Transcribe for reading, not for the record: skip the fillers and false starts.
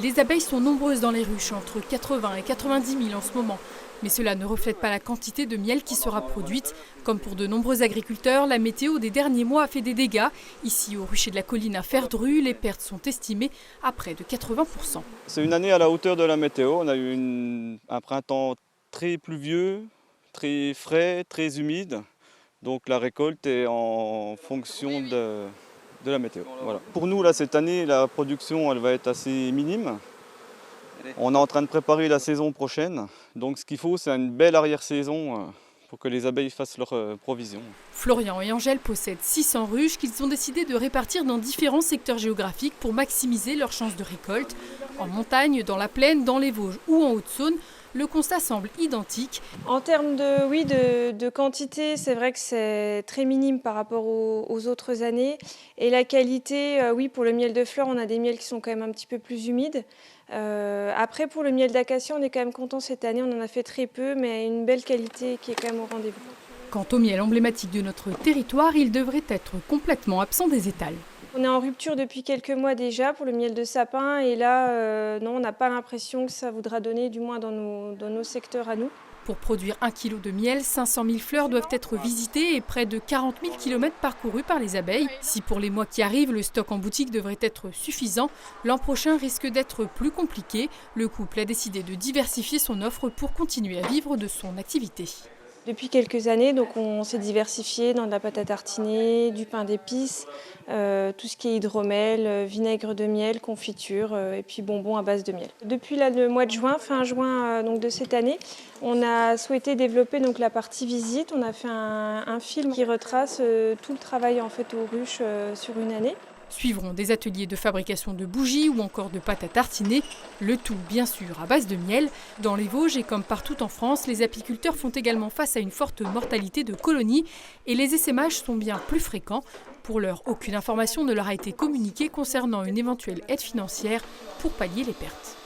Les abeilles sont nombreuses dans les ruches, entre 80 et 90 000 en ce moment. Mais cela ne reflète pas la quantité de miel qui sera produite. Comme pour de nombreux agriculteurs, la météo des derniers mois a fait des dégâts. Ici, au rucher de la colline à Ferdru, les pertes sont estimées à près de 80%. C'est une année à la hauteur de la météo. On a eu un printemps très pluvieux, très frais, très humide. Donc la récolte est en fonction de la météo. Voilà. Pour nous, là, cette année, la production elle va être assez minime. On est en train de préparer la saison prochaine. Donc ce qu'il faut, c'est une belle arrière-saison pour que les abeilles fassent leurs provisions. Florian et Angèle possèdent 600 ruches qu'ils ont décidé de répartir dans différents secteurs géographiques pour maximiser leurs chances de récolte. En montagne, dans la plaine, dans les Vosges ou en Haute-Saône, le constat semble identique. En termes de quantité, c'est vrai que c'est très minime par rapport aux autres années. Et la qualité, oui, pour le miel de fleurs, on a des miels qui sont quand même un petit peu plus humides. Après, pour le miel d'acacia, on est quand même content cette année. On en a fait très peu, mais une belle qualité qui est quand même au rendez-vous. Quant au miel emblématique de notre territoire, il devrait être complètement absent des étals. On est en rupture depuis quelques mois déjà pour le miel de sapin et là, non, on n'a pas l'impression que ça voudra donner, du moins dans nos secteurs à nous. Pour produire 1 kg de miel, 500 000 fleurs doivent être visitées et près de 40 000 km parcourus par les abeilles. Si pour les mois qui arrivent, le stock en boutique devrait être suffisant, l'an prochain risque d'être plus compliqué. Le couple a décidé de diversifier son offre pour continuer à vivre de son activité. Depuis quelques années, donc on s'est diversifié dans de la pâte à tartiner, du pain d'épices, tout ce qui est hydromel, vinaigre de miel, confiture et puis bonbons à base de miel. Depuis là, le mois de juin, fin juin donc de cette année, on a souhaité développer donc la partie visite. On a fait un film qui retrace tout le travail en fait aux ruches sur une année. Suivront des ateliers de fabrication de bougies ou encore de pâte à tartiner, le tout bien sûr à base de miel. Dans les Vosges et comme partout en France, les apiculteurs font également face à une forte mortalité de colonies et les essaimages sont bien plus fréquents. Pour l'heure, aucune information ne leur a été communiquée concernant une éventuelle aide financière pour pallier les pertes.